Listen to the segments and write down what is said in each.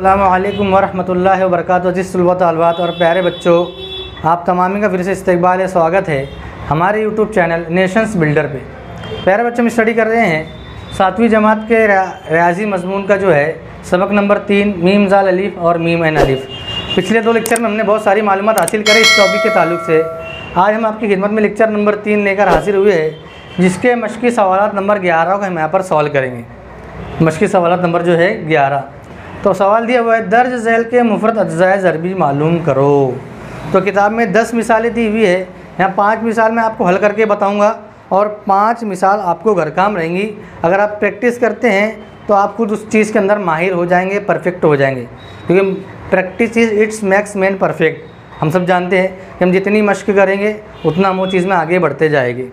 अस्सलामुअलैकुम वरहमतुल्लाहि वबरकातुहू। जिस सुलबत अलवात और प्यारे बच्चों, आप तमामी का फिर से इस्तकबाल स्वागत है हमारे यूट्यूब चैनल नेशंस बिल्डर पे। प्यारे बच्चों, हम स्टडी कर रहे हैं 7वीं जमात के रियाजी मजमून का जो है सबक नंबर 3 मीम जाल अलिफ और मीम ऐन अलिफ। पिछले 2 लेक्चर में हमने बहुत सारी मालूमात हासिल करी इस टॉपिक के ताल्लुक से। आज हम आपकी खिदमत में लेक्चर नंबर 3 लेकर हाजिर हुए हैं, जिसके मशक़ी सवालात नंबर 11 को हम यहाँ पर सॉल्व करेंगे। मशक़ी सवालात नंबर जो है 11। तो सवाल दिया हुआ है दर्ज झैल के मुफरद अज्जाए ज़रबी मालूम करो। तो किताब में 10 मिसालें दी हुई है, यहाँ 5 मिसाल मैं आपको हल करके बताऊँगा और 5 मिसाल आपको घर काम रहेंगी। अगर आप प्रैक्टिस करते हैं तो आप खुद उस चीज़ के अंदर माहिर हो जाएंगे, परफेक्ट हो जाएंगे, क्योंकि practice is it's max man perfect. हम सब जानते हैं कि हम जितनी मशक़ करेंगे उतना हम वो चीज़ में आगे बढ़ते जाएंगे।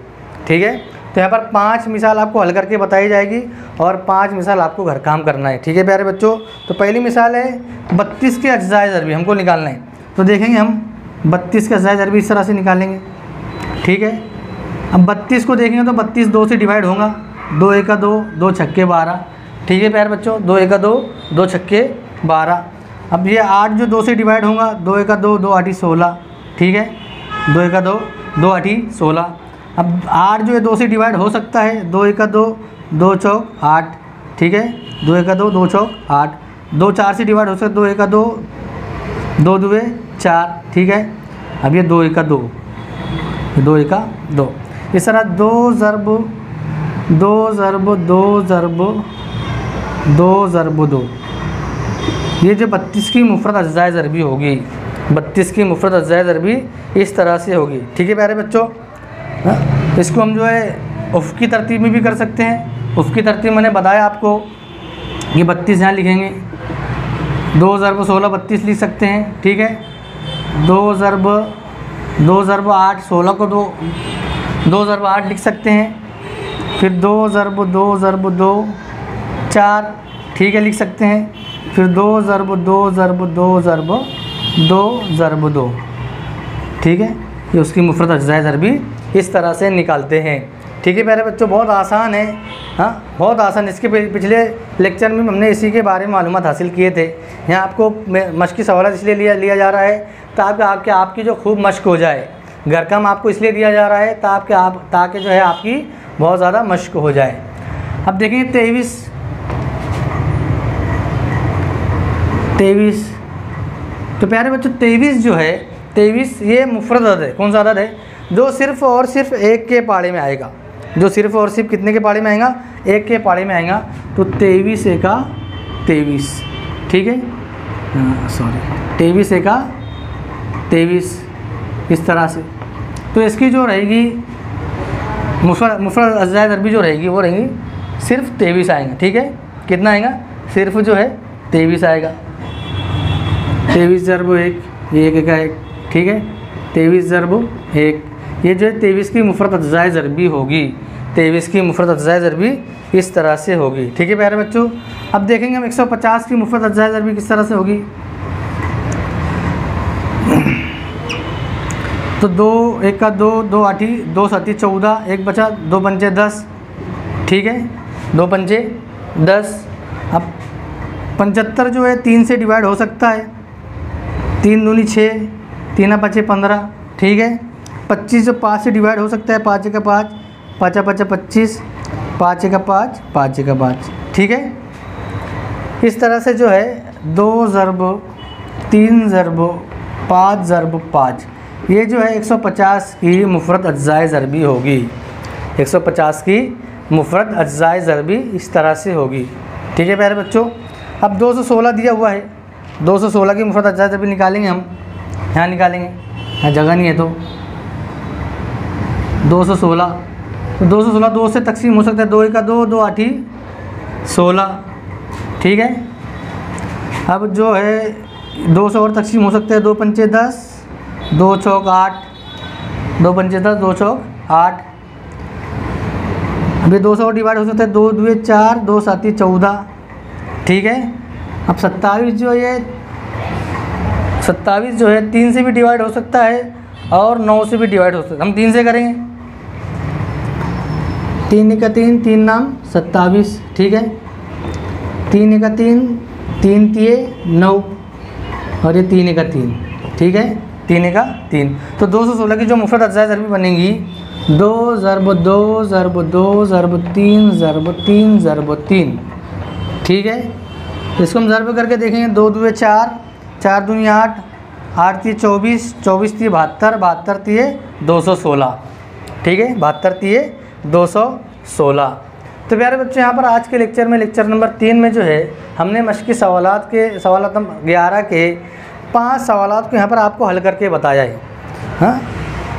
ठीक है, तो यहाँ पर 5 मिसाल आपको हल करके बताई जाएगी और 5 मिसाल आपको घर काम करना है। ठीक है प्यारे बच्चों, तो पहली मिसाल है 32 के अज्जाए ज़रबी हमको निकालना है। तो देखेंगे हम 32 के अज्जाए ज़रबी इस तरह से निकालेंगे। ठीक है, अब 32 को देखेंगे तो 32 2 से डिवाइड होगा, 2 एका 2, 2 छक्के 12। ठीक है प्यारे बच्चों, 2 एका 2, 2 छक्के 12। अब ये 8 जो 2 से डिवाइड होगा, 2 एका 2, 2 8 16। ठीक है, 2 एका 2, 2 8 16। अब 8 जो है 2 से डिवाइड हो सकता है, 2 एका 2, 2 चौक 8। ठीक है, 2 एका 2, 2 चौक 8। 2 4 से डिवाइड हो सकता है, 2 एका 2, 2 दुए 4। ठीक है, अब ये 2 एका 2, 2 एका 2। इस तरह 2 ज़रब 2 ज़रब 2 ज़रब 2 ज़रब 2, ये जो 32 की मुफरद अज्जाए ज़रबी होगी, 32 की मुफरद अज्जाए ज़रबी इस तरह से होगी। ठीक है प्यारे बच्चों, इसको हम जो है उफ़क़ी तरतीब में भी कर सकते हैं। उफ़क़ी तरतीब मैंने बताया आपको, ये 32 यहाँ लिखेंगे, 2 ज़रब 16 32 लिख सकते हैं। ठीक है, 2 ज़रब 8 16 को 2 ज़रब 8 लिख सकते हैं। फिर 2 ज़रब 2 ज़रब 2 4। ठीक है, लिख सकते हैं। फिर 2 ज़रब 2 ज़रब 2 ज़रब 2 ज़रब 2। ठीक है, ये उसकी मुफरद अज्जाए ज़रबी इस तरह से निकालते हैं। ठीक है प्यारे बच्चों, बहुत आसान है। हाँ, बहुत आसान। इसके पिछले लेक्चर में हमने इसी के बारे में मालूमात हासिल किए थे। यहाँ आपको मशक़ी सवाल इसलिए लिया जा रहा है ताकि आपकी जो खूब मशक़ हो जाए। घर काम आपको इसलिए दिया जा रहा है ताकि जो है आपकी बहुत ज़्यादा मशक़ हो जाए। अब देखिए 23। तो प्यारे बच्चों 23 जो है 23 ये मुफरद अदद है। कौन सा अदद है? जो सिर्फ़ और सिर्फ 1 के पाड़े में आएगा। जो सिर्फ़ और सिर्फ कितने के पाड़े में आएगा? 1 के पाड़े में आएगा। तो 23 एका 23। ठीक है, सॉरी 23 एका 23 इस तरह से। तो इसकी जो रहेगी मुफरद अज्जाए ज़रबी जो रहेगी वो रहेंगी सिर्फ 23 आएगा। ठीक है, कितना आएगा? सिर्फ जो है 23 आएगा। 23 ज़रब 1, ये 1 एका 1। ठीक है, 23 ज़रब 1, ये जो है 23 की मुफरद अज्जाए ज़रबी होगी। 23 की मुफरद अज्जाए ज़रबी इस तरह से होगी। ठीक है प्यारे बच्चों, अब देखेंगे हम 150 की मुफरद अज्जाए ज़रबी किस तरह से होगी। तो 2 एका 2, 2 8 2 7 14, 1 बचा, 2 पंचे 10। ठीक है, 2 पंचे 10। अब 75 जो है 3 से डिवाइड हो सकता है, 3 दूनी 6, 3 5 15। ठीक है, 25 जो 5 से डिवाइड हो सकता है, 5 एका 5, 5 5 25, 5 एका 5, 5 एका 5। ठीक है, इस तरह से जो है 2 ज़रब 3 ज़रब 5 ज़रब 5, ये जो है 150 की मुफरद अज्जाए ज़रबी होगी। 150 की मुफरद अज्जाए ज़रबी इस तरह से होगी। ठीक है प्यारे बच्चों, अब 216 दिया हुआ है, 216 की मुफरद अज्जाए ज़रबी निकालेंगे हम। यहाँ निकालेंगे, यहाँ जगह नहीं है तो 216। तो 216 2 से तकसीम हो सकता है, 2 एका 2, 2 8 16। ठीक है, अब जो है 2 से और तकसीम हो सकता है, 2 पंचे 10, 2 चौक 8, 2 पंचे 10, 2 चौक 8। अभी 2 से और डिवाइड हो सकता है, 2 दुए 4, 2 7 14। ठीक है, अब 27 जो है 3 से भी डिवाइड हो सकता है और 9 से भी डिवाइड हो सकता है। हम 3 से करेंगे, 3 एका 3, 3 नाम 27। ठीक है, 3 एका 3, 3 तिये 9 और ये 3 का 3, ठीक है, 3 का 3। तो 216 की जो मुफ्रद अज्जा ज़रबी बनेंगी 2 ज़रब 2 ज़रब 2 ज़रब 3 ज़रब 3 ज़रब 3, ठीक है। इसको हम ज़रब करके देखेंगे, 2 दूए 4, 4 दूनी 8, 8 तिये 24, 24 तिये 72, 72 तिये 216, ठीक है, 72 तिये 216। तो प्यारे बच्चों, यहाँ पर आज के लेक्चर में लेक्चर नंबर 3 में जो है हमने मश्की सवालात नंबर 11 के 5 सवालात को यहाँ पर आपको हल करके बताया है। हाँ,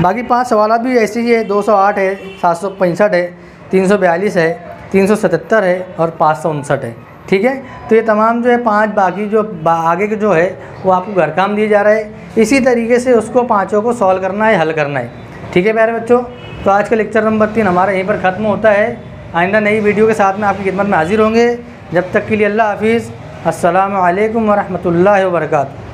बाकी 5 सवालात भी ऐसे ही है, 208 है, 765 है, 342 है, 377 है और 559 है, ठीक है। तो ये तमाम जो है 5 बाकी जो आगे के जो है वो आपको घर काम दिए जा रहा है, इसी तरीके से उसको पाँचों को सॉल्व करना है, हल करना है, ठीक है प्यारे बच्चों। तो आज का लेक्चर नंबर 3 हमारा यहीं पर ख़त्म होता है। आइंदा नई वीडियो के साथ में आपकी खिदमत में हाजिर होंगे। जब तक के लिए अल्लाह हाफिज़। अस्सलामु अलैकुम व रहमतुल्लाहि व बरकातुहू।